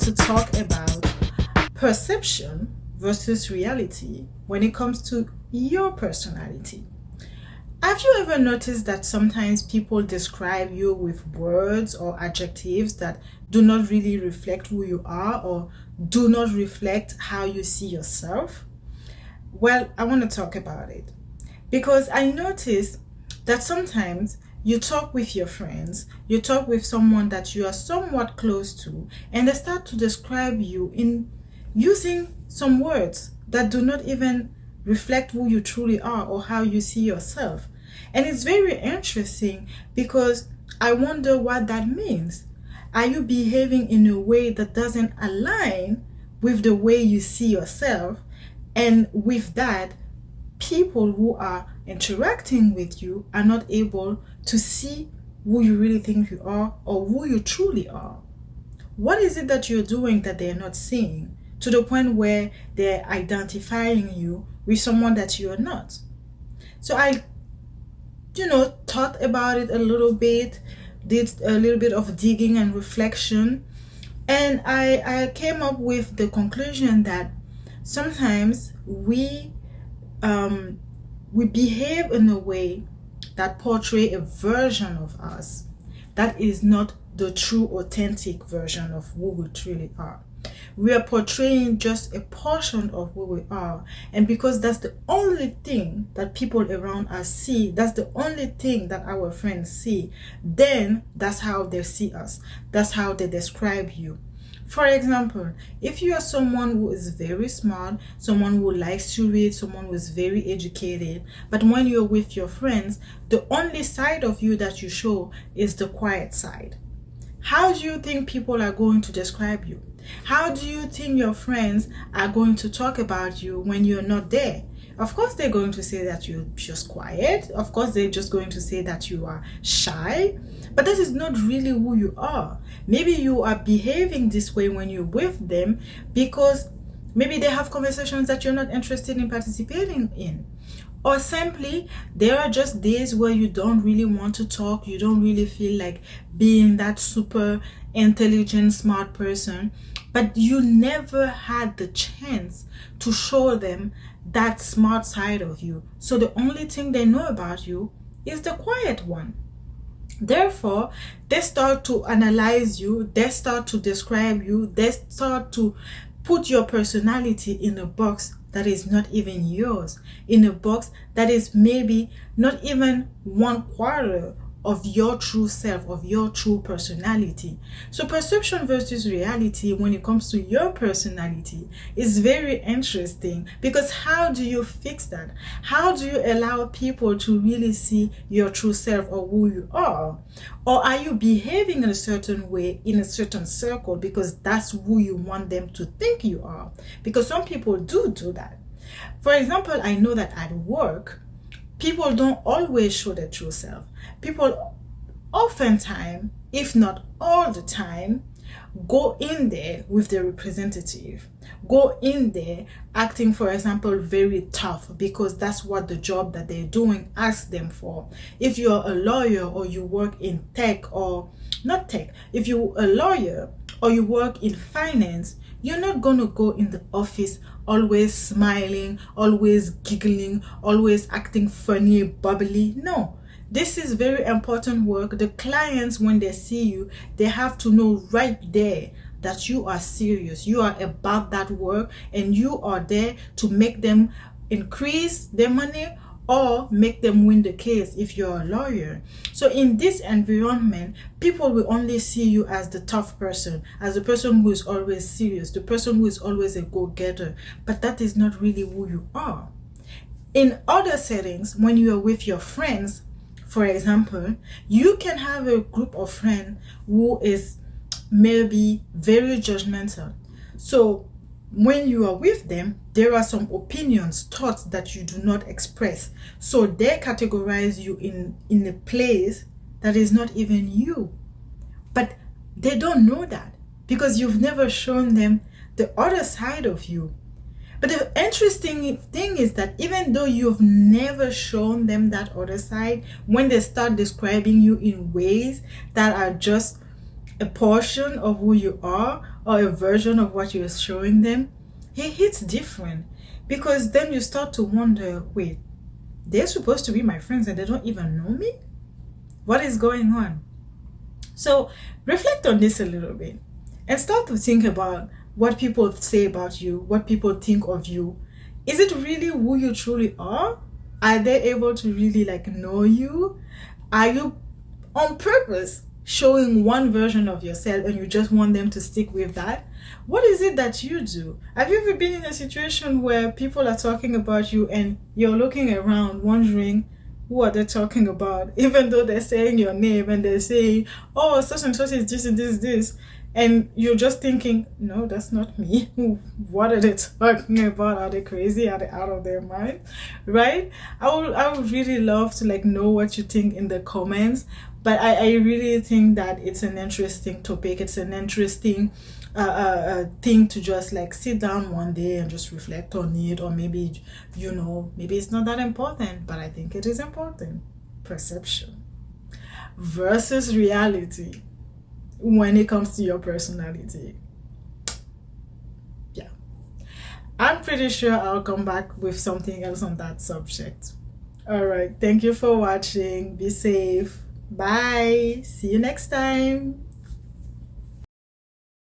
want to talk about perception versus reality when it comes to your personality. Have you ever noticed that sometimes people describe you with words or adjectives that do not really reflect who you are or do not reflect how you see yourself? Well, I want to talk about it because I notice that sometimes you talk with your friends, you talk with someone that you are somewhat close to, and they start to describe you in using some words that do not even reflect who you truly are or how you see yourself. And it's very interesting because I wonder what that means. Are you behaving in a way that doesn't align with the way you see yourself? And with that, people who are interacting with you are not able to see who you really think you are or who you truly are. What is it that you're doing that they're not seeing to the point where they're identifying you with someone that you're not? So I thought about it a little bit, did a little bit of digging and reflection, and I came up with the conclusion that sometimes we behave in a way that portray a version of us that is not the true authentic version of who we truly are. We are portraying just a portion of who we are, and because that's the only thing that people around us see, that's the only thing that our friends see, then that's how they see us, that's how they describe you. For example, if you are someone who is very smart, someone who likes to read, someone who is very educated, but when you're with your friends, the only side of you that you show is the quiet side. How do you think people are going to describe you? How do you think your friends are going to talk about you when you're not there? Of course, they're going to say that you're just quiet. Of course, they're just going to say that you are shy. But this is not really who you are. Maybe you are behaving this way when you're with them because maybe they have conversations that you're not interested in participating in. Or simply, there are just days where you don't really want to talk, you don't really feel like being that super intelligent, smart person, but you never had the chance to show them that smart side of you. So the only thing they know about you is the quiet one. Therefore, they start to analyze you, they start to describe you, they start to put your personality in a box that is not even yours, in a box that is maybe not even 1/4 of your true self, of your true personality. So perception versus reality when it comes to your personality is very interesting because how do you fix that? How do you allow people to really see your true self or who you are? Or are you behaving in a certain way in a certain circle because that's who you want them to think you are? Because some people do that. For example, I know that at work, people don't always show their true self. People oftentimes, if not all the time, go in there with the representative. Go in there acting, for example, very tough because that's what the job that they're doing asks them for. If you're a lawyer or you work in tech or not tech, if you're a lawyer or you work in finance, you're not going to go in the office always smiling, always giggling, always acting funny, bubbly. No, this is very important work. The clients, when they see you, they have to know right there that you are serious. You are about that work and you are there to make them increase their money or make them win the case if you're a lawyer. So in this environment, people will only see you as the tough person, as the person who is always serious, the person who is always a go-getter. But that is not really who you are. In other settings, when you are with your friends, for example, you can have a group of friends who is maybe very judgmental. So when you are with them, there are some opinions, thoughts that you do not express. So they categorize you in a place that is not even you. But they don't know that because you've never shown them the other side of you. But the interesting thing is that even though you've never shown them that other side, when they start describing you in ways that are just a portion of who you are, or a version of what you're showing them, it hits different. Because then you start to wonder, wait, they're supposed to be my friends and they don't even know me? What is going on? So reflect on this a little bit and start to think about what people say about you, what people think of you. Is it really who you truly are? Are they able to really like know you? Are you on purpose showing one version of yourself and you just want them to stick with that? What is it that you do? Have you ever been in a situation where people are talking about you and you're looking around wondering, who are they talking about? Even though they're saying your name and they're saying, oh, such and such is this and this. And you're just thinking, no, that's not me. What are they talking about? Are they crazy? Are they out of their mind? Right? I would really love to like know what you think in the comments. But I really think that it's an interesting topic. It's an interesting thing to just like sit down one day and just reflect on it. Or maybe, maybe it's not that important, but I think it is important. Perception versus reality when it comes to your personality. Yeah, I'm pretty sure I'll come back with something else on that subject. All right, thank you for watching. Be safe. Bye. See you next time.